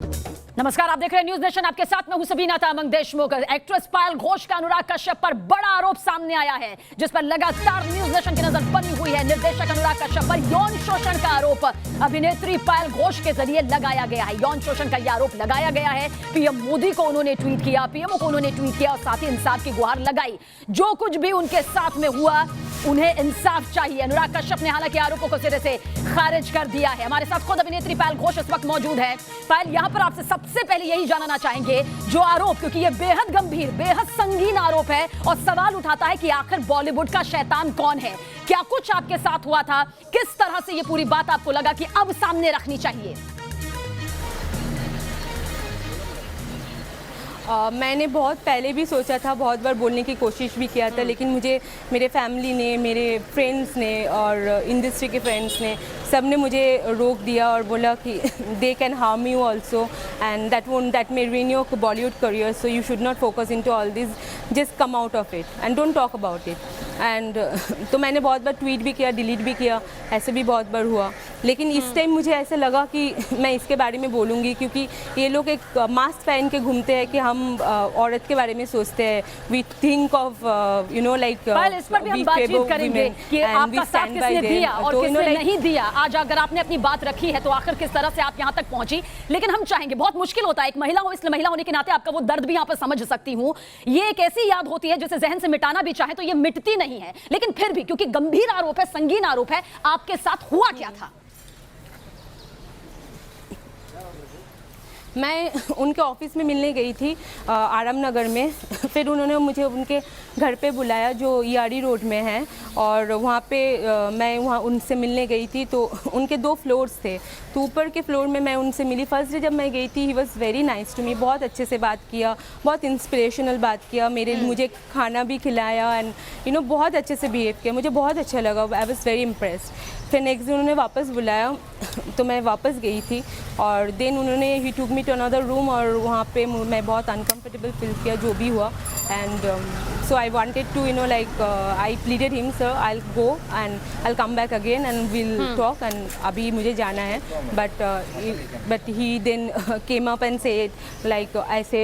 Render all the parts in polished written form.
नमस्कार, आप देख रहे हैं न्यूज नेशन। आपके साथ में हूं सबीना तामंग देशमुख। एक्ट्रेस पायल घोष का अनुराग कश्यप पर बड़ा आरोप सामने आया है, जिस पर लगातार न्यूज नेशन की नजर बनी हुई है। निर्देशक अनुराग कश्यप पर यौन शोषण का आरोप अभिनेत्री पायल घोष के जरिए लगाया गया है। यौन शोषण का यह आरोप लगाया गया है। पीएम मोदी को उन्होंने ट्वीट किया, पीएमओ को उन्होंने ट्वीट किया और साथ ही इंसाफ की गुहार लगाई। जो कुछ भी उनके साथ में हुआ, उन्हें इंसाफ चाहिए। अनुराग कश्यप ने हालांकि आरोपों को सिरे से खारिज कर दिया है। हमारे साथ खुद अभिनेत्री पायल घोष इस वक्त मौजूद है। पायल, यहां पर आपसे सबसे पहले यही जानना चाहेंगे, जो आरोप, क्योंकि ये बेहद गंभीर, बेहद संगीन आरोप है और सवाल उठाता है कि आखिर बॉलीवुड का शैतान कौन है? क्या कुछ आपके साथ हुआ था? किस तरह से ये पूरी बात आपको लगा कि अब सामने रखनी चाहिए? मैंने बहुत पहले भी सोचा था, बहुत बार बोलने की कोशिश भी किया था, लेकिन मुझे मेरे फैमिली ने, मेरे फ्रेंड्स ने और इंडस्ट्री के फ्रेंड्स ने, सब ने मुझे रोक दिया और बोला कि they can harm you also and that may ruin your Bollywood career, so you should not focus into all this, just come out of it and don't talk about it. And तो मैंने बहुत बार tweet भी किया, delete भी किया, ऐसे भी बहुत बार हुआ। लेकिन इस टाइम मुझे ऐसे लगा कि मैं इसके बारे में बोलूँगी, क्योंकि ये लोग एक मास्क पहन के घूमते हैं कि हम औरत के बारे में सोचते हैं। We think of you know like इस पर भी हम बातचीत करेंगे कि आपका साथ किसने दिया और किसने नहीं दिया। आज अगर आपने अपनी बात रखी है तो आखिर किस तरह से आप यहाँ तक पहुंची। लेकिन हम चाहेंगे, बहुत मुश्किल होता है, एक महिला हो, इसलिए महिला होने के नाते आपका वो दर्द भी यहाँ पर समझ सकती हूँ। ये एक ऐसी याद होती है जिसे जहन से मिटाना भी चाहे तो ये मिटती नहीं है। लेकिन फिर भी, क्योंकि गंभीर आरोप है, संगीन आरोप है, आपके साथ हुआ क्या था? मैं उनके ऑफिस में मिलने गई थी आराम नगर में। फिर उन्होंने मुझे उनके घर पे बुलाया जो ईआरडी रोड में है, और वहाँ पे मैं वहाँ उनसे मिलने गई थी। तो उनके 2 फ्लोर्स थे, तो ऊपर के फ्लोर में मैं उनसे मिली। फर्स्ट डे जब मैं गई थी, he was very nice to me. बहुत अच्छे से बात किया, बहुत इंस्पिरेशनल बात किया, मुझे खाना भी खिलाया एंड यू नो बहुत अच्छे से बिहेव किया। मुझे बहुत अच्छा लगा, आई वॉज़ वेरी इम्प्रेस्ड। फिर नेक्स्ट डे उन्होंने वापस बुलाया तो मैं वापस गई थी, और देन उन्होंने ही टूक मी टू अनदर रूम, और वहाँ पे मैं बहुत अनकम्फर्टेबल फील किया, जो भी हुआ। And so I wanted to you know like I pleaded him, sir I will go and I will come back again and will talk, and अभी मुझे जाना है। But he then came up and said like ऐसे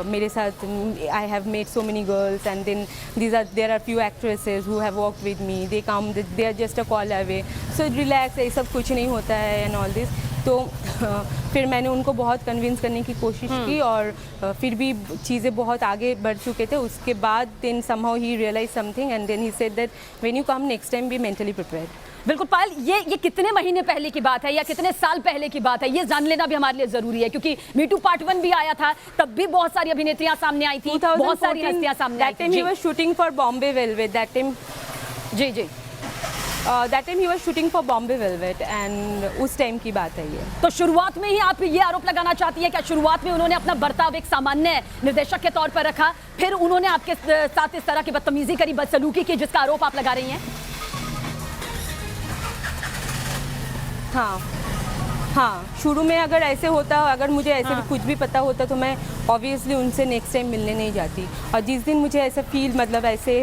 मेरे साथ I have made so many girls and then there are few actresses who have worked with me, they come, they are just a call away, so relax, ये सब कुछ नहीं होता है and all this. तो फिर मैंने उनको बहुत कन्विंस करने की कोशिश की, और फिर भी चीज़ें बहुत आगे बढ़ चुके थे। उसके बाद then somehow he realise something and then he said that when you come next time be mentally prepared. बिल्कुल पायल, ये कितने महीने पहले की बात है या कितने साल पहले की बात है, ये जान लेना भी हमारे लिए जरूरी है, क्योंकि मीटू पार्ट 1 भी आया था, तब भी बहुत सारी अभिनेत्रियां सामने आई थी, बहुत सारी हस्तियां सामने आई थी। That time he was shooting for Bombay Velvet, that time जी that time he was shooting for Bombay Velvet, and उस टाइम की बात है ये। तो शुरुआत में ही आप ये आरोप लगाना चाहती है क्या? शुरुआत में उन्होंने अपना बर्ताव एक सामान्य निर्देशक के तौर पर रखा, फिर उन्होंने आपके साथ इस तरह की बदतमीजी करी, बदसलूकी की, जिसका आरोप आप लगा रही हैं? हाँ, शुरू में अगर ऐसे होता, अगर मुझे ऐसे कुछ भी पता होता तो मैं ऑब्वियसली उनसे नेक्स्ट टाइम मिलने नहीं जाती। और जिस दिन मुझे ऐसा फील, मतलब ऐसे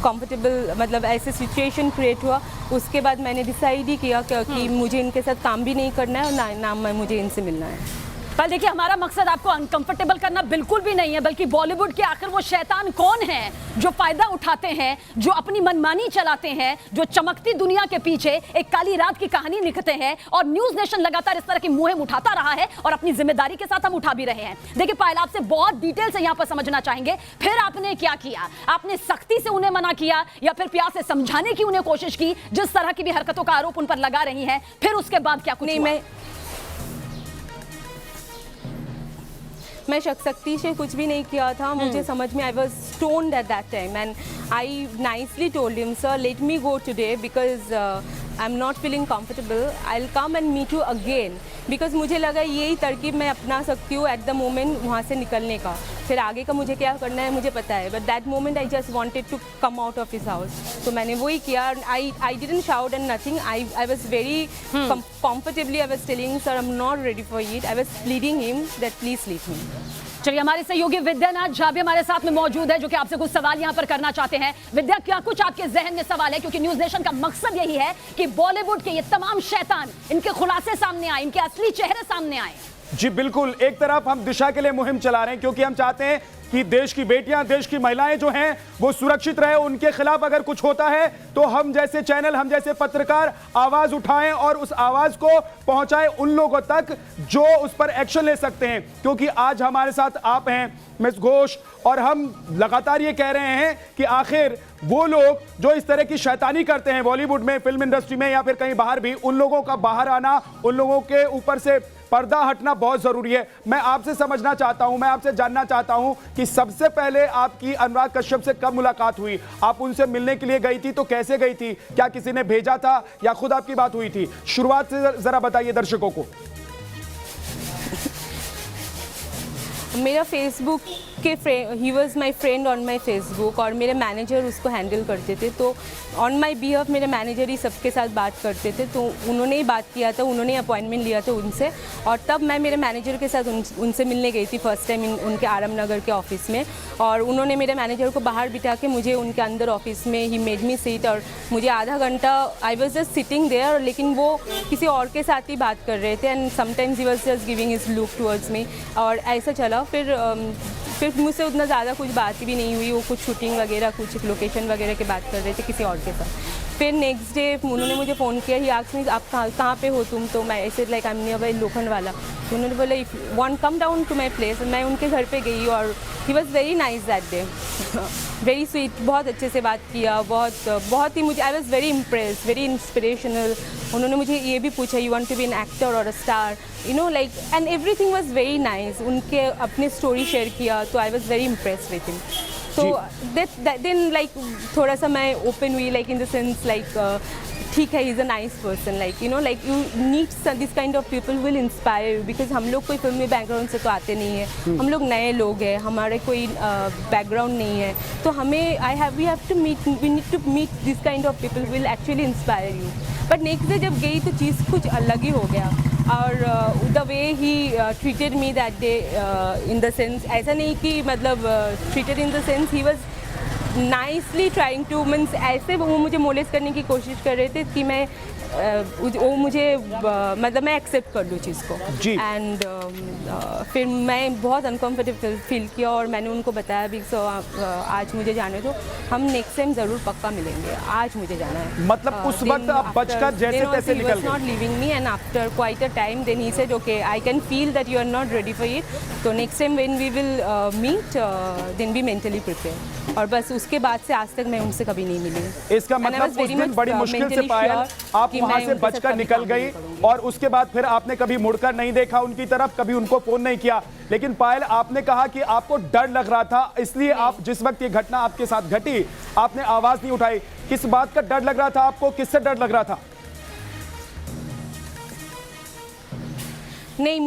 कंफर्टेबल, मतलब ऐसे सिचुएशन क्रिएट हुआ, उसके बाद मैंने डिसाइड ही किया कि मुझे इनके साथ काम भी नहीं करना है और ना मुझे इनसे मिलना है। पर देखिए, हमारा मकसद आपको अनकंफर्टेबल करना बिल्कुल भी नहीं है, बल्कि बॉलीवुड के आखिर वो शैतान कौन है जो फायदा उठाते हैं, जो अपनी मनमानी चलाते हैं, जो चमकती दुनिया के पीछे एक काली रात की कहानी लिखते हैं। और न्यूज नेशन लगातार इस तरह की मुहिम उठाता रहा है और अपनी जिम्मेदारी के साथ हम उठा भी रहे हैं। देखिए पायल, आपसे बहुत डिटेल से यहाँ पर समझना चाहेंगे, फिर आपने क्या किया? आपने सख्ती से उन्हें मना किया या फिर प्यार से समझाने की उन्हें कोशिश की, जिस तरह की भी हरकतों का आरोप उन पर लगा रही है? फिर उसके बाद क्या कुछ हुआ? मैं शक्ति से कुछ भी नहीं किया था। मुझे समझ में, I was stoned at that time and I nicely told him, sir let me go today because I am not feeling comfortable, I will come and meet you again. Because मुझे लगा यही तरकीब मैं अपना सकती हूँ एट द मोमेंट वहाँ से निकलने का। फिर आगे का मुझे क्या करना है मुझे पता है, but that moment I just wanted to come out of his house. तो मैंने वही किया। I didn't shout and nothing, I was very comfortably, I was telling sir I'm not ready for it. I was pleading him that please leave me. चलिए, हमारे सहयोगी विद्यानाथ झा भी हमारे साथ में मौजूद है, जो कि आपसे कुछ सवाल यहाँ पर करना चाहते हैं। विद्या, क्या कुछ आपके जहन में सवाल है? क्योंकि न्यूज नेशन का मकसद यही है कि बॉलीवुड के ये तमाम शैतान, इनके खुलासे सामने आए, इनके असली चेहरे सामने आए। जी बिल्कुल, एक तरफ हम दिशा के लिए मुहिम चला रहे हैं क्योंकि हम चाहते हैं कि देश की बेटियां, देश की महिलाएं जो हैं वो सुरक्षित रहे। उनके खिलाफ अगर कुछ होता है तो हम जैसे चैनल, हम जैसे पत्रकार आवाज उठाएं और उस आवाज को पहुंचाएं उन लोगों तक जो उस पर एक्शन ले सकते हैं। क्योंकि आज हमारे साथ आप हैं मिस घोष, और हम लगातार ये कह रहे हैं कि आखिर वो लोग जो इस तरह की शैतानी करते हैं बॉलीवुड में, फिल्म इंडस्ट्री में या फिर कहीं बाहर भी, उन लोगों का बाहर आना, उन लोगों के ऊपर से पर्दा हटना बहुत जरूरी है। मैं आपसे समझना चाहता हूं, मैं आपसे जानना चाहता हूं कि सबसे पहले आपकी अनुराग कश्यप से कब मुलाकात हुई? आप उनसे मिलने के लिए गई थी तो कैसे गई थी? क्या किसी ने भेजा था या खुद आपकी बात हुई थी? शुरुआत से जरा बताइए दर्शकों को। मेरा फेसबुक के he was my friend on my Facebook, और मेरे मैनेजर उसको हैंडल करते थे। तो ऑन माई बिहाफ मेरे मैनेजर ही सबके साथ बात करते थे, तो उन्होंने ही बात किया था, उन्होंने अपॉइंटमेंट लिया था उनसे। और तब मैं मेरे मैनेजर के साथ उनसे मिलने गई थी फर्स्ट टाइम उनके आराम नगर के ऑफिस में। और उन्होंने मेरे मैनेजर को बाहर बिठा के मुझे उनके अंदर ऑफिस में ही मेड मी सीट, और मुझे आधा घंटा I was just sitting there, लेकिन वो किसी और के साथ ही बात कर रहे थे। And sometimes he was just giving his look towards me, और ऐसा चला। फिर मुझसे उतना ज़्यादा कुछ बात भी नहीं हुई। वो कुछ शूटिंग वगैरह, कुछ लोकेशन वगैरह की बात कर रहे थे किसी और के साथ। फिर नेक्स्ट डे उन्होंने मुझे फ़ोन किया, ही आस्क्ड मी आप कहाँ पे हो तुम? तो मैं ऐसे like I am near by Lokhandwala. तो उन्होंने बोला if want come down to my place. मैं उनके घर पे गई और he was very nice that day, very sweet, बहुत अच्छे से बात किया, बहुत ही मुझे I was very impress, very inspirational. उन्होंने मुझे ये भी पूछा you want to be an actor और a star, you know like, and everything was very nice. उनके अपने स्टोरी शेयर किया तो I was very impressed with him. तो देन लाइक थोड़ा सा मैं ओपन हुई, like in the sense like ठीक है, is a nice person, like you know like you need this kind of people will inspire you, because हम लोग कोई फिल्मी बैकग्राउंड से तो आते नहीं है, हम लोग नए लोग हैं, हमारे कोई बैकग्राउंड नहीं है, तो हमें we need to meet this kind of people will actually inspire you. But next day जब गई तो चीज़ कुछ अलग ही हो गया। और the way he treated me that day, in the sense, ऐसा नहीं कि मतलब treated in the sense he was nicely trying to, means ऐसे वो मुझे मोलेस्ट करने की कोशिश कर रहे थे कि मैं वो मुझे मतलब मैं एक्सेप्ट कर लूँ चीज़ को। एंड फिर मैं बहुत अनकम्फर्टेबल फील किया और मैंने उनको बताया भी सो आज मुझे जाने दो, हम नेक्स्ट टाइम ज़रूर पक्का मिलेंगे, आज मुझे जाना है। मतलब उस वक्त आप बचकर जैसे तैसे निकल गए। Not leaving me, and after quite a time then he said okay I can feel that you are not ready for it, तो next time when we will meet then be mentally prepare. और बस उसके बाद से आज तक मैं उनसे कभी नहीं मिली। इसका मतलब उस दिन बड़ी मुश्किल से पाया, आप वहां से बचकर निकल गई और उसके बाद फिर आपने कभी मुड़कर नहीं देखा उनकी तरफ, कभी उनको फोन नहीं किया। लेकिन पायल, आपने कहा कि आपको डर लग रहा था, इसलिए आप जिस वक्त ये घटना आपके साथ घटी आपने आवाज नहीं उठाई। किस बात का डर लग रहा था आपको, किससे डर लग रहा था? नहीं,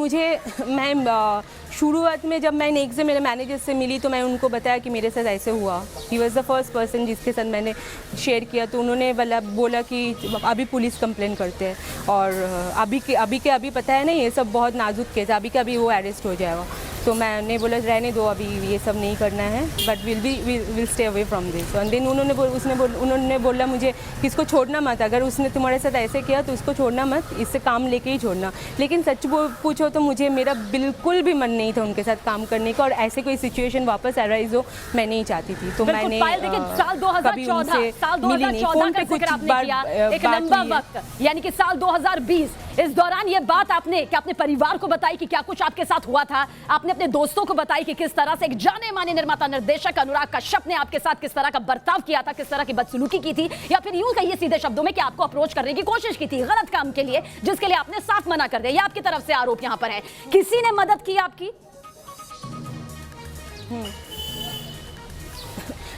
मैं शुरुआत में जब मैं नेक्स्ट डे मेरे मैनेजर से मिली तो मैं उनको बताया कि मेरे साथ ऐसे हुआ। He was the first person जिसके साथ मैंने शेयर किया। तो उन्होंने बोला कि अभी पुलिस कंप्लेन करते हैं, और अभी पता है ना, ये सब बहुत नाजुक केस है, अभी के अभी वो अरेस्ट हो जाएगा। तो मैंने बोला रहने दो, अभी ये सब नहीं करना है, but will stay away from this. And then उन्होंने बोला मुझे कि इसको छोड़ना मत, अगर उसने तुम्हारे साथ ऐसे किया तो उसको छोड़ना मत, इससे काम लेके ही छोड़ना। लेकिन सच पूछो तो मुझे मेरा बिल्कुल भी मन नहीं था उनके साथ काम करने का, और ऐसे कोई सिचुएशन वापस अराइज हो मैं नहीं चाहती थी। तो मैंने साल 2014 का जिक्र आपने किया, एक लंबा वक्त, यानी कि साल 2020, इस दौरान ये बात आपने कि अपने परिवार को बताई कि क्या कुछ आपके साथ हुआ था, आपने अपने दोस्तों को बताई कि किस तरह से एक जाने माने निर्माता निर्देशक अनुराग कश्यप ने आपके साथ किस तरह का बर्ताव किया था, किस तरह की बदसलूकी की थी, या फिर यूं कहिए सीधे शब्दों में कि आपको अप्रोच करने की कोशिश की थी गलत काम के लिए, जिसके लिए आपने साफ मना कर दिया। ये आपकी तरफ से आरोप यहां पर है। किसी ने मदद की आपकी?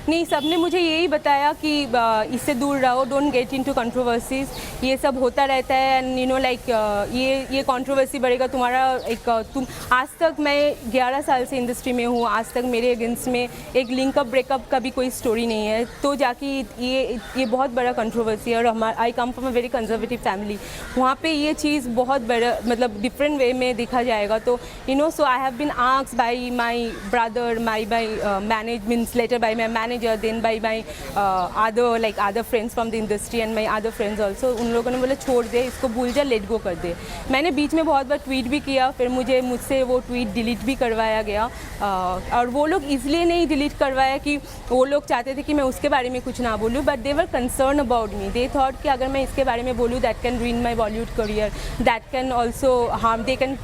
नहीं, सबने मुझे यही बताया कि इससे दूर रहो, डोंट गेट इनटू कंट्रोवर्सीज, ये सब होता रहता है, एंड यू नो लाइक ये कंट्रोवर्सी बढ़ेगा तुम्हारा तुम। आज तक मैं 11 साल से इंडस्ट्री में हूँ, आज तक मेरे अगेंस्ट में एक लिंकअप ब्रेकअप का भी कोई स्टोरी नहीं है, तो जाके ये बहुत बड़ा कंट्रोवर्सी है। और I come from a very conservative family, वहाँ पे ये चीज़ बहुत बड़ा मतलब डिफरेंट वे में देखा जाएगा। तो you know, so I have been asked by my brother, by management, later by my manager, then by my other friends from the industry and my other friends also, उन लोगों ने बोला छोड़ दे इसको, भूल जा, लेट गो कर दे। मैंने बीच में बहुत बार ट्वीट भी किया, फिर मुझसे वो ट्वीट डिलीट भी करवाया गया। और वो लोग इसलिए नहीं डिलीट करवाया कि वो लोग चाहते थे कि मैं उसके बारे में कुछ ना बोलूँ, but they were concern about me. They thought कि अगर मैं इसके बारे में बोलूँ that can ruin my Bollywood career, that can also harm, they can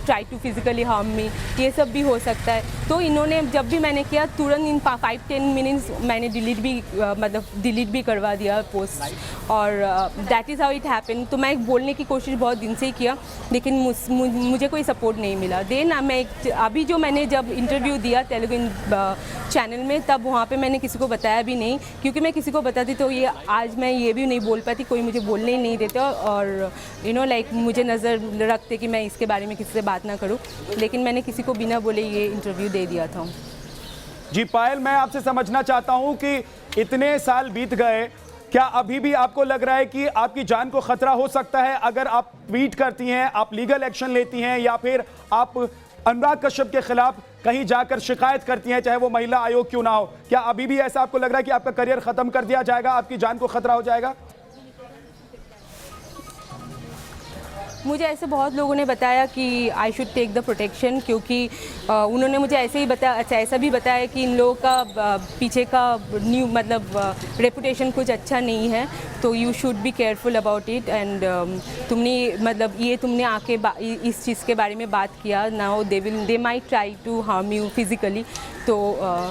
try to physically harm me, ये सब भी हो सकता है। तो इन्होंने जब भी मैंने किया तुरंत इन 5-10 मिनट्स मैंने डिलीट भी करवा दिया पोस्ट, और that is how it happen. तो मैं बोलने की कोशिश बहुत दिन से ही किया, लेकिन मुझे कोई सपोर्ट नहीं मिला। देन अभी जो मैंने जब इंटरव्यू दिया तेलुगु चैनल में, तब वहाँ पे मैंने किसी को बताया भी नहीं, क्योंकि मैं किसी को बताती तो ये आज मैं ये भी नहीं बोल पाती, कोई मुझे बोलने ही नहीं देते, और मुझे नज़र रखते कि मैं इसके बारे में किसी से बात ना करूं, लेकिन मैंने किसी को बिना बोले ये इंटरव्यू दे दिया था। जी पायल, मैं आपसे समझना चाहता हूं कि इतने साल बीत गए, क्या अभी भी आपको लग रहा है कि आपकी जान को खतरा हो सकता है अगर आप ट्वीट करती हैं, आप लीगल एक्शन लेती हैं, या फिर आप अनुराग कश्यप के खिलाफ कहीं जाकर शिकायत करती हैं, चाहे वो महिला आयोग क्यों ना हो? क्या अभी भी ऐसा आपको लग रहा है कि आपका करियर खत्म कर दिया जाएगा, आपकी जान को खतरा हो जाएगा? मुझे ऐसे बहुत लोगों ने बताया कि I should take the protection, क्योंकि उन्होंने मुझे ऐसा भी बताया कि इन लोगों का पीछे का रेपुटेशन कुछ अच्छा नहीं है, तो you should be careful about it. And तुमने आके इस चीज़ के बारे में बात किया, now they might try to harm you physically, तो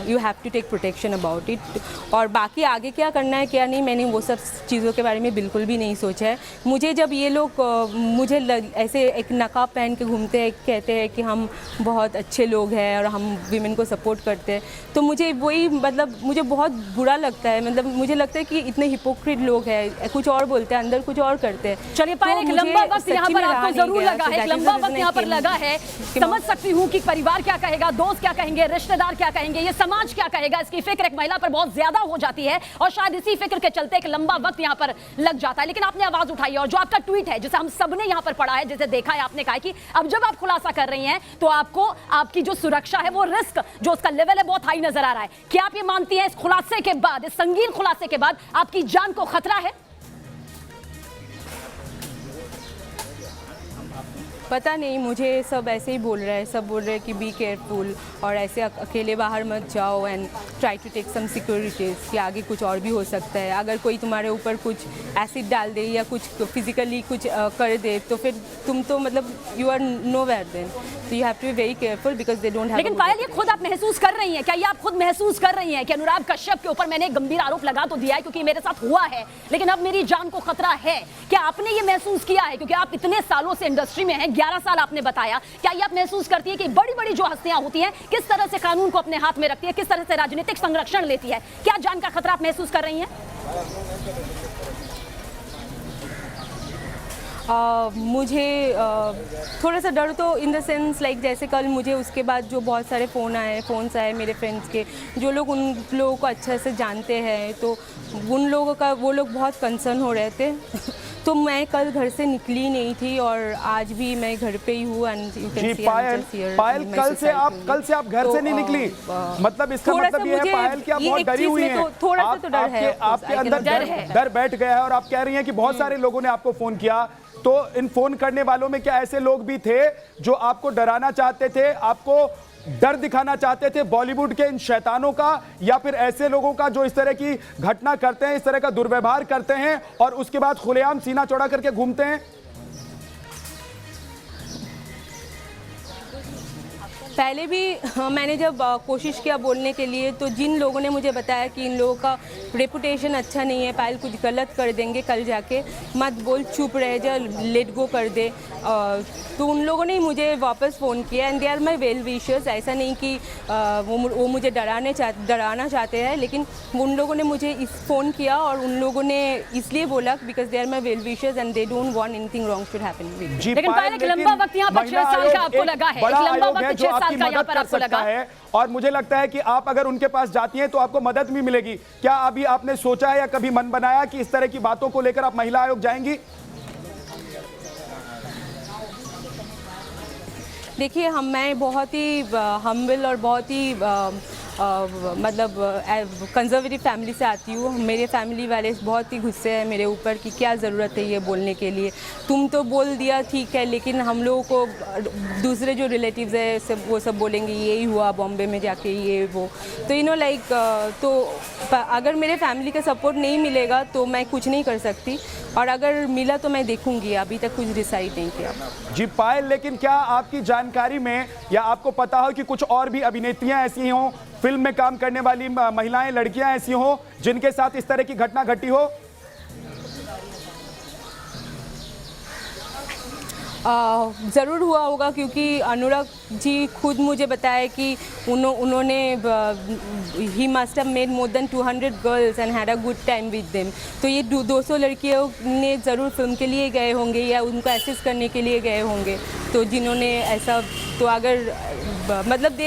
you have to take protection about it. और बाकी आगे क्या करना है क्या नहीं, मैंने वो सब चीज़ों के बारे में बिल्कुल भी नहीं सोचा है। मुझे जब ये लोग मुझे ऐसे एक नकाब पहन के घूमते हैं, कहते हैं कि हम बहुत अच्छे लोग हैं और हम विमेन को सपोर्ट करते हैं, तो मुझे वही मुझे बहुत बुरा लगता है। मुझे लगता है कि इतने हिपोक्रेट लोग हैं, कुछ और बोलते हैं, अंदर कुछ और करते हैं। चलिए पायल, एक लंबा वक्त यहाँ पर आपको जरूर लगा है, एक लंबा वक्त यहाँ पर लगा है। समझ सकती हूँ कि परिवार क्या कहेगा, दोस्त क्या कहेंगे, रिश्तेदार क्या कहेंगे, ये समाज क्या कहेगा, इसकी फिक्र एक महिला पर बहुत ज्यादा हो जाती है, और शायद इसी फिक्र के चलते एक लंबा वक्त यहाँ पर लग जाता है। लेकिन आपने आवाज उठाई है, और जो आपका ट्वीट है जिसे हम सबने यहाँ पर पढ़ा है, जिसे देखा है, आपने कहा कि अब जब आप खुलासा कर रही हैं तो आपको आपकी जो सुरक्षा है, वो रिस्क जो उसका लेवल है बहुत हाई नजर आ रहा है। क्या आप ये मानती हैं इस खुलासे के बाद, इस संगीन खुलासे के बाद आपकी जान को खतरा है? पता नहीं, मुझे सब ऐसे ही बोल रहे हैं, सब बोल रहे हैं कि बी केयरफुल और ऐसे अकेले बाहर मत जाओ, and try to take some securities, कि आगे कुछ और भी हो सकता है। अगर कोई तुम्हारे ऊपर कुछ एसिड डाल दे या कुछ फिजिकली कुछ कर दे, तो फिर तुम तो you are nowhere then, तो you have to be very careful because they don't have. लेकिन पायल, ये खुद आप महसूस कर रही हैं क्या, ये आप खुद महसूस कर रही हैं कि अनुराग कश्यप के ऊपर मैंने एक गंभीर आरोप लगा तो दिया है क्योंकि मेरे साथ हुआ है, लेकिन अब मेरी जान को खतरा है? क्या आपने ये महसूस किया है, क्योंकि आप इतने सालों से इंडस्ट्री में हैं, 11 साल आपने बताया, क्या ये आप महसूस करती है कि बड़ी बड़ी जो हस्तियां होती हैं किस तरह से कानून को अपने हाथ में रखती है, किस तरह से राजनीतिक संरक्षण लेती है? क्या जान का खतरा आप महसूस कर रही हैं? मुझे थोड़ा सा डर तो इन द सेंस जैसे कल मुझे उसके बाद जो बहुत सारे फ़ोन्स आए मेरे फ्रेंड्स के, जो लोग उन लोगों को अच्छे से जानते हैं, तो उन लोगों का वो लोग बहुत कंसर्न हो रहे थे तो मैं कल घर से निकली नहीं थी, और आज भी मैं घर पे ही हूँ। एंड यू कैन सी पायल, कल से आप घर से नहीं निकली, मतलब इसका मतलब ये है पायल कि आप बहुत डरी हुई हैं, थोड़ा सा तो डर है, आपके अंदर डर बैठ गया है, और आप कह रही हैं कि बहुत सारे लोगों ने आपको फोन किया। तो इन फोन करने वालों में क्या ऐसे लोग भी थे जो आपको डराना चाहते थे, आपको डर दिखाना चाहते थे बॉलीवुड के इन शैतानों का, या फिर ऐसे लोगों का जो इस तरह की घटना करते हैं, इस तरह का दुर्व्यवहार करते हैं और उसके बाद खुलेआम सीना चौड़ा करके घूमते हैं? पहले भी मैंने जब कोशिश किया बोलने के लिए, तो जिन लोगों ने मुझे बताया कि इन लोगों का रेपुटेशन अच्छा नहीं है, पायल कुछ गलत कर देंगे कल जाके, मत बोल, चुप रह जा, लेट गो कर दे, तो उन लोगों ने मुझे वापस फ़ोन किया। And they are my well wishers, ऐसा नहीं कि वो मुझे डराना चाहते हैं, लेकिन उन लोगों ने मुझे फ़ोन किया और उन लोगों ने इसलिए बोला because they are my well wishers and they don't want anything wrong should happen. लेकिन पायल, एक लंबा वक्त यहाँ पर 6 साल का आपको लगा है, एक लंबा वक्त 6 साल का यहाँ पर आपको लगा है, और मुझे लगता है कि आप अगर उनके पास जाती हैं तो आपको मदद भी मिलेगी। क्या अभी आपने सोचा है या कभी मन बनाया कि इस तरह की बातों को लेकर आप महिला आयोग जाएंगी? देखिए, मैं बहुत ही हम्बल और बहुत ही मतलब कंजर्वेटिव फैमिली से आती हूँ। मेरे फैमिली वाले बहुत ही गुस्से हैं मेरे ऊपर कि क्या ज़रूरत है ये बोलने के लिए, तुम तो बोल दिया ठीक है, लेकिन हम लोगों को दूसरे जो रिलेटिव्स है सब वो सब बोलेंगे यही हुआ बॉम्बे में जाके ये वो। तो लाइक तो अगर मेरे फैमिली का सपोर्ट नहीं मिलेगा तो मैं कुछ नहीं कर सकती, और अगर मिला तो मैं देखूंगी। अभी तक कुछ डिसाइड नहीं किया जी पायल, लेकिन क्या आपकी जानकारी में या आपको पता हो कि कुछ और भी अभिनेत्रियां ऐसी हों, फिल्म में काम करने वाली महिलाएं, लड़कियां ऐसी हों जिनके साथ इस तरह की घटना घटी हो? ज़रूर हुआ होगा, क्योंकि अनुराग जी खुद मुझे बताया कि उन्होंने he must have made more than 200 girls and had a good time with them. तो ये 200 लड़कियों ने ज़रूर फिल्म के लिए गए होंगे या उनको असिस्ट करने के लिए गए होंगे। तो जिन्होंने ऐसा, तो अगर मतलब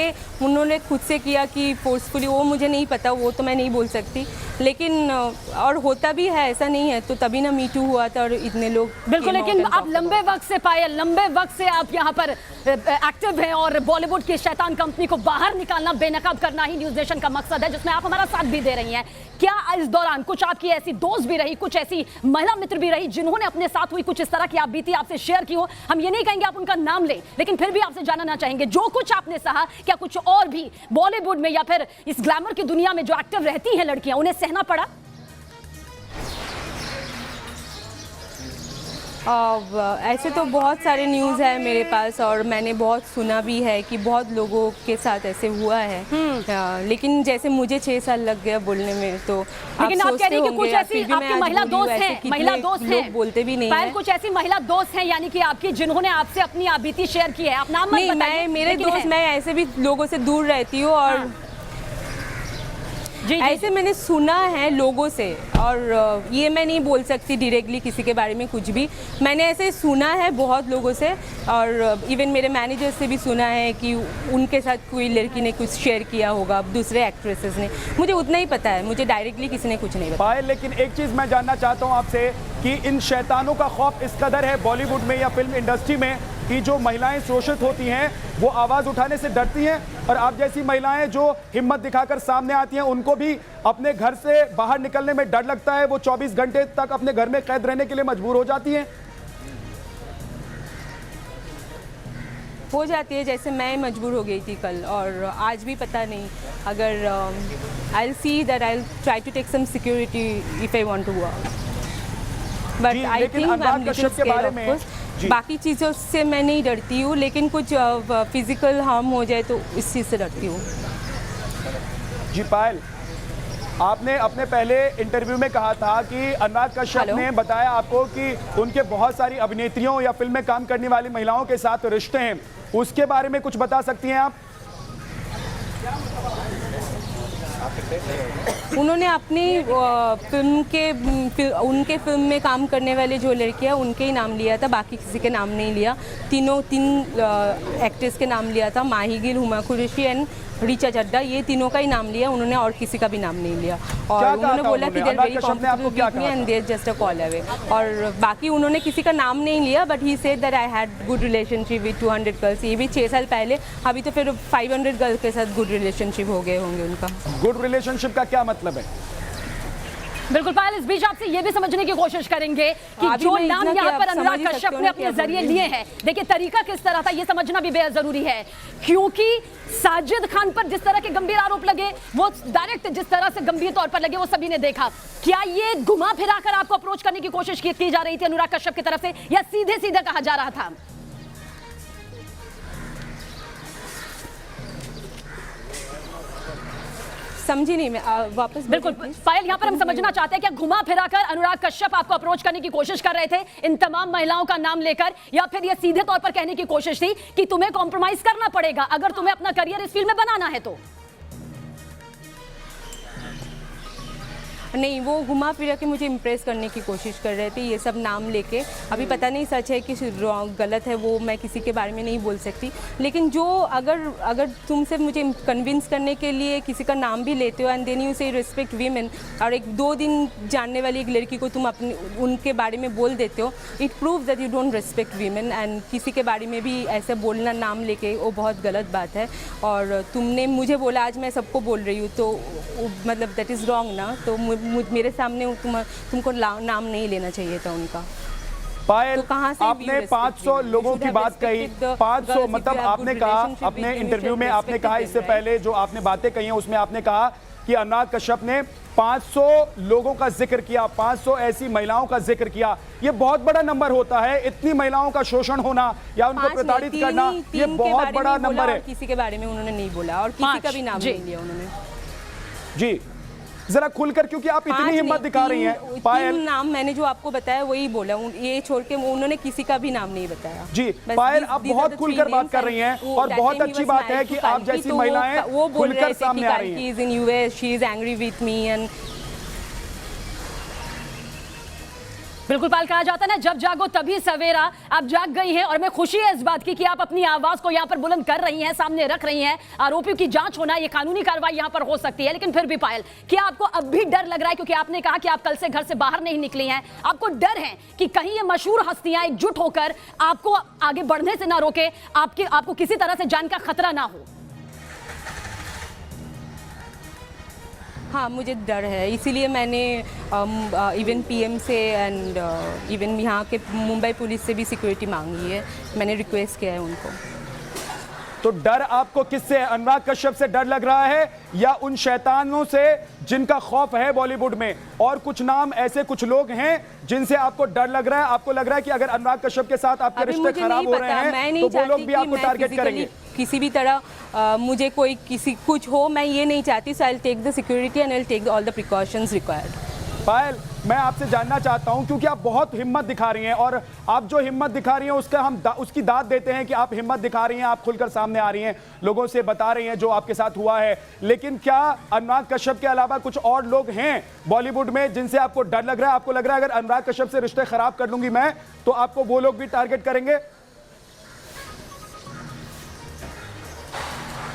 उन्होंने खुद से किया कि फोर्सफुली, वो मुझे नहीं पता, वो तो मैं नहीं बोल सकती, लेकिन और होता भी है, ऐसा नहीं है। तो तभी ना मी टू हुआ था और इतने लोग बिल्कुल। लेकिन आप लंबे वक्त से पायल, लंबे वक्त से आप यहाँ पर एक्टिव हैं और बॉलीवुड की शैतान कंपनी को बाहर निकालना, बेनकाब करना ही न्यूज़ नेशन का मकसद है, जिसमें आप हमारा साथ भी दे रही हैं। क्या इस दौरान कुछ आपकी ऐसी दोस्त भी रही, कुछ ऐसी महिला मित्र भी रही जिन्होंने अपने साथ हुई कुछ इस तरह की आप बीती आपसे शेयर की हो? हम ये नहीं कहेंगे आप उनका नाम लें, लेकिन फिर भी आपसे जानना चाहेंगे जो कुछ आपने सहा, क्या कुछ और भी बॉलीवुड में या फिर इस ग्लैमर की दुनिया में जो एक्टिव रहती हैं लड़कियां, उन्हें सहना पड़ा? ऐसे तो बहुत सारे न्यूज़ है मेरे पास, और मैंने बहुत सुना भी है कि बहुत लोगों के साथ ऐसे हुआ है। लेकिन जैसे मुझे 6 साल लग गया बोलने में, तो लेकिन आप कह रही हैं कि कुछ ऐसी आपकी महिला दोस्त हैं, महिला दोस्त हैं, बोलते भी नहीं है कुछ ऐसी महिला दोस्त हैं यानी कि आपकी, जिन्होंने आपसे अपनी बीती शेयर की है? आप नाम मत बताइए। मेरे दोस्त, मैं ऐसे भी लोगों से दूर रहती हूँ, और जी, ऐसे मैंने सुना है लोगों से, और ये मैं नहीं बोल सकती डायरेक्टली किसी के बारे में कुछ भी। मैंने ऐसे सुना है बहुत लोगों से, और इवन मेरे मैनेजर से भी सुना है कि उनके साथ कोई लड़की ने कुछ शेयर किया होगा, दूसरे एक्ट्रेसेस ने। मुझे उतना ही पता है, मुझे डायरेक्टली किसी ने कुछ नहीं बताया। पायल, लेकिन एक चीज़ मैं जानना चाहता हूँ आपसे कि इन शैतानों का खौफ इस कदर है बॉलीवुड में या फिल्म इंडस्ट्री में कि जो महिलाएं शोषित होती हैं वो आवाज़ उठाने से डरती हैं, और आप जैसी महिलाएं जो हिम्मत दिखाकर सामने आती हैं उनको भी अपने घर से बाहर निकलने में डर लगता है, वो 24 घंटे तक अपने घर में कैद रहने के लिए मजबूर हो जाती हैं। हो जाती है, जैसे मैं मजबूर हो गई थी कल, और आज भी पता नहीं। अगर I will see that I will try to take some security if I want to work, but I think I am little scared of course. बाकी चीज़ों से मैं नहीं डरती हूँ, लेकिन कुछ फिजिकल हार्म हो जाए तो इस चीज़ से डरती हूँ। जी पायल, आपने अपने पहले इंटरव्यू में कहा था कि अनुराग कश्यप ने बताया आपको कि उनके बहुत सारी अभिनेत्रियों या फिल्म में काम करने वाली महिलाओं के साथ रिश्ते हैं, उसके बारे में कुछ बता सकती हैं आप? उन्होंने अपनी उनके फिल्म में काम करने वाले जो लड़कियां, उनके ही नाम लिया था, बाकी किसी के नाम नहीं लिया। तीन एक्ट्रेस के नाम लिया था, माही गिल, हुमा कुरैशी एंड ऋचा चड्ढा, ये तीनों का ही नाम लिया उन्होंने, और किसी का भी नाम नहीं लिया। और उन्होंने बोला कि there very competitive and there just a call away, और बाकी उन्होंने किसी का नाम नहीं लिया, but he said that I had good relationship with 200 girls. ये भी 6 साल पहले, अभी तो फिर 500 गर्ल्स के साथ गुड रिलेशनशिप हो गए होंगे उनका। गुड रिलेशनशिप का क्या मतलब है? बिल्कुल पायल, इस बीच आपसे ये भी समझने की कोशिश करेंगे कि जो नाम यहाँ पर अनुराग कश्यप ने अपने जरिए लिए हैं, देखिए तरीका किस तरह था ये समझना भी बेहद जरूरी है, क्योंकि साजिद खान पर जिस तरह के गंभीर आरोप लगे, वो डायरेक्ट जिस तरह से गंभीर तौर पर लगे, वो सभी ने देखा। क्या ये घुमा फिरा कर आपको अप्रोच करने की कोशिश की जा रही थी अनुराग कश्यप की तरफ से, या सीधे सीधे कहा जा रहा था? समझी नहीं मैं, वापस बिल्कुल पायल, यहाँ पर हम समझना चाहते हैं कि घुमा फिरा कर अनुराग कश्यप आपको अप्रोच करने की कोशिश कर रहे थे इन तमाम महिलाओं का नाम लेकर, या फिर ये सीधे तौर पर कहने की कोशिश थी कि तुम्हें कॉम्प्रोमाइज करना पड़ेगा अगर तुम्हें अपना करियर इस फील्ड में बनाना है तो? नहीं, वो घुमा फिरा के मुझे इम्प्रेस करने की कोशिश कर रहे थे, ये सब नाम लेके। अभी पता नहीं सच है कि गलत है, वो मैं किसी के बारे में नहीं बोल सकती, लेकिन जो अगर तुम सिर्फ मुझे कन्विंस करने के लिए किसी का नाम भी लेते हो एंड देन यू से रिस्पेक्ट वीमेन, और एक 2 दिन जानने वाली एक लड़की को तुम अपने उनके बारे में बोल देते हो, it proves that you don't respect women. And किसी के बारे में भी ऐसे बोलना नाम लेके, वो बहुत गलत बात है। और तुमने मुझे बोला, आज मैं सबको बोल रही हूँ, तो मतलब दैट इज़ रॉन्ग ना। तो मेरे सामने तुमको नाम नहीं लेना चाहिए था उनका। पायल, तो कहाँ से आपने 500 लोगों की बात कही, 500 मतलब आपने कहा अपने इंटरव्यू में, आपने कहा इससे पहले जो आपने बातें कही हैं उसमें आपने कहा कि अनुराग कश्यप ने 500 लोगों का जिक्र किया, 500 ऐसी महिलाओं का जिक्र किया। ये बहुत बड़ा नंबर होता है, इतनी महिलाओं का शोषण होना या उनको प्रताड़ित करना, ये बहुत बड़ा नंबर है। किसी के बारे में उन्होंने नहीं बोला और किसी का भी नाम नहीं लिया उन्होंने। जी जरा खुलकर, क्योंकि आप इतनी हिम्मत दिखा रही हैं। पायल, नाम मैंने जो आपको बताया वही बोला, ये छोड़ के उन्होंने किसी का भी नाम नहीं बताया। जी पायल, आप बहुत खुलकर बात कर रही हैं और बहुत अच्छी बात है कि आप जैसी महिलाएं खुलकर सामने आ रही हैं। In US, she is angry with me and बिल्कुल पाल, कहा जाता है ना, जब जागो तभी सवेरा। आप जाग गई हैं और मैं खुशी है इस बात की कि आप अपनी आवाज को यहाँ पर बुलंद कर रही हैं, सामने रख रही हैं। आरोपियों की जांच होना, ये कानूनी कार्रवाई यहाँ पर हो सकती है, लेकिन फिर भी पायल, क्या आपको अब भी डर लग रहा है? क्योंकि आपने कहा कि आप कल से घर से बाहर नहीं निकली हैं, आपको डर है कि कहीं ये मशहूर हस्तियां एकजुट होकर आपको आगे बढ़ने से ना रोके, आपको किसी तरह से जान का खतरा ना हो? हाँ, मुझे डर है, इसीलिए मैंने इवन पीएम से एंड इवन यहाँ के मुंबई पुलिस से भी सिक्योरिटी मांगी है। मैंने रिक्वेस्ट किया है उनको। तो डर आपको किससे है? अनुराग कश्यप से डर लग रहा है या उन शैतानों से जिनका खौफ है बॉलीवुड में? और कुछ नाम ऐसे कुछ लोग हैं जिनसे आपको डर लग रहा है? आपको लग रहा है कि अगर अनुराग कश्यप के साथ आपके रिश्ते खराब हो रहे हैं तो वो लोग भी आपको टारगेट करेंगे? किसी भी तरह मुझे कोई कुछ हो, मैं ये नहीं चाहती। So I will take the security and I will take all the precautions required. Payal, मैं आपसे जानना चाहता हूं, क्योंकि आप बहुत हिम्मत दिखा रही हैं और आप जो हिम्मत दिखा रही हैं उसकी दाद देते हैं कि आप हिम्मत दिखा रही हैं, आप खुलकर सामने आ रही हैं, लोगों से बता रही हैं जो आपके साथ हुआ है। लेकिन क्या अनुराग कश्यप के अलावा कुछ और लोग हैं बॉलीवुड में जिनसे आपको डर लग रहा है? आपको लग रहा है अगर अनुराग कश्यप से रिश्ते खराब कर लूंगी मैं तो आपको वो लोग भी टारगेट करेंगे?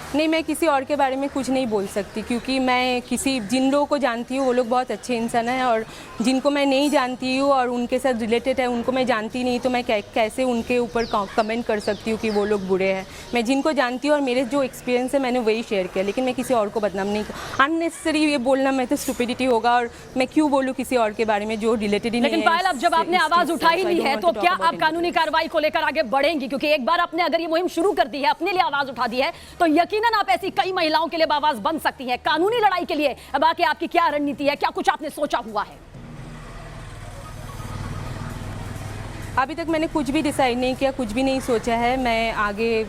नहीं, मैं किसी और के बारे में कुछ नहीं बोल सकती, क्योंकि मैं जिन लोगों को जानती हूँ वो लोग बहुत अच्छे इंसान हैं, और जिनको मैं नहीं जानती हूँ और उनके साथ रिलेटेड है उनको मैं जानती नहीं, तो मैं कैसे उनके ऊपर कमेंट कर सकती हूँ कि वो लोग बुरे हैं। मैं जिनको जानती हूँ और मेरे जो एक्सपीरियंस है मैंने वही शेयर किया, लेकिन मैं किसी और को बदनाम नहीं। अननेसेसरी ये बोलना मैं तो स्टुपिडिटी होगा, और मैं क्यों बोलूँ किसी और के बारे में जो रिलेटेड ही नहीं है। लेकिन पायल, अब जब आपने आवाज उठा ही ली है तो क्या आप कानूनी कार्रवाई को लेकर आगे बढ़ेंगी? क्योंकि एक बार आपने अगर ये मुहिम शुरू कर दी है, अपने लिए आवाज उठा दी है, तो यकीनन आप ऐसी कई महिलाओं के लिए आवाज बन सकती हैं कानूनी लड़ाई के लिए। अब आके आपकी क्या रणनीति है, क्या कुछ आपने सोचा हुआ है? अभी तक मैंने कुछ भी डिसाइड नहीं किया, कुछ भी नहीं सोचा है। मैं आगे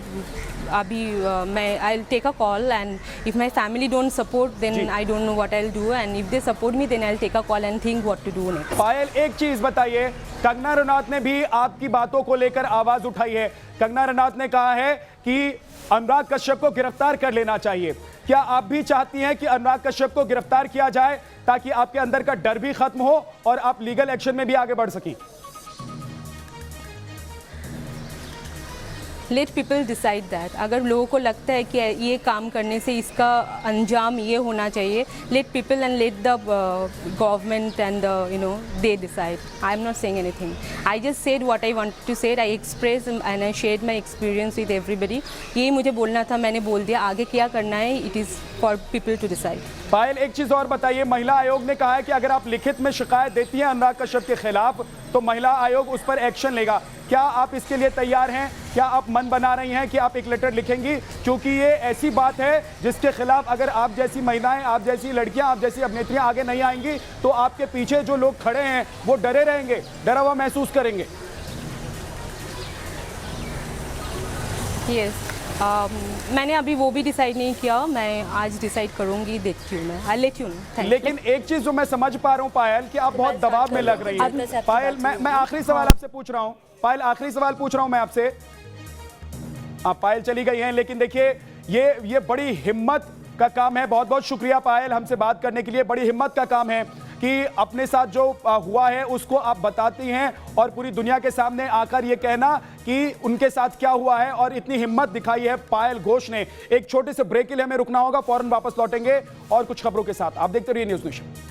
अभी मैं I will take a call and if my family don't support then I don't know what I will do, and if they support me then I will take a call and think what to do next. Payal, एक चीज बताइए, कंगना रनौत ने भी आपकी बातों को लेकर आवाज उठाई है। कंगना रनौत ने कहा है कि अनुराग कश्यप को गिरफ्तार कर लेना चाहिए। क्या आप भी चाहती हैं कि अनुराग कश्यप को गिरफ्तार किया जाए ताकि आपके अंदर का डर भी खत्म हो और आप लीगल एक्शन में भी आगे बढ़ सकें? Let people decide that. अगर लोगों को लगता है कि ये काम करने से इसका अंजाम ये होना चाहिए, let people and let the government and they decide. I am not saying anything, I just said what I wanted to say, I express and I shared my experience with everybody. यही मुझे बोलना था, मैंने बोल दिया। आगे क्या करना है, it is for people to decide. Payal, एक चीज और बताइए, महिला आयोग ने कहा है कि अगर आप लिखित में शिकायत देती हैं अनुराग कश्यप के खिलाफ तो महिला आयोग उस पर एक्शन लेगा। क्या आप इसके लिए तैयार हैं? क्या आप मन बना रही हैं कि आप एक लेटर लिखेंगी? क्योंकि ये ऐसी बात है जिसके खिलाफ अगर आप जैसी महिलाएं, आप जैसी लड़कियां, आप जैसी अभिनेत्रियां आगे नहीं आएंगी तो आपके पीछे जो लोग खड़े हैं वो डरे रहेंगे, डरा हुआ महसूस करेंगे। यस, मैंने अभी वो भी डिसाइड नहीं किया, मैं आज डिसाइड करूंगी, देखती हूँ मैं, आई लेट यू नो। लेकिन एक चीज जो मैं समझ पा रहा हूँ पायल, कि आप बहुत दबाव में लग रही हैं। पायल, मैं आखिरी सवाल आपसे पूछ रहा हूँ। पायल, आखिरी सवाल पूछ रहा हूँ मैं आपसे। आप पायल चली गई हैं, लेकिन देखिए ये बड़ी हिम्मत का काम है। बहुत बहुत शुक्रिया पायल, हमसे बात करने के लिए। बड़ी हिम्मत का काम है कि अपने साथ जो हुआ है उसको आप बताती हैं और पूरी दुनिया के सामने आकर ये कहना कि उनके साथ क्या हुआ है, और इतनी हिम्मत दिखाई है पायल घोष ने। एक छोटे से ब्रेक के लिए हमें रुकना होगा, फौरन वापस लौटेंगे और कुछ खबरों के साथ। आप देखते रहिए न्यूज़ नेशन।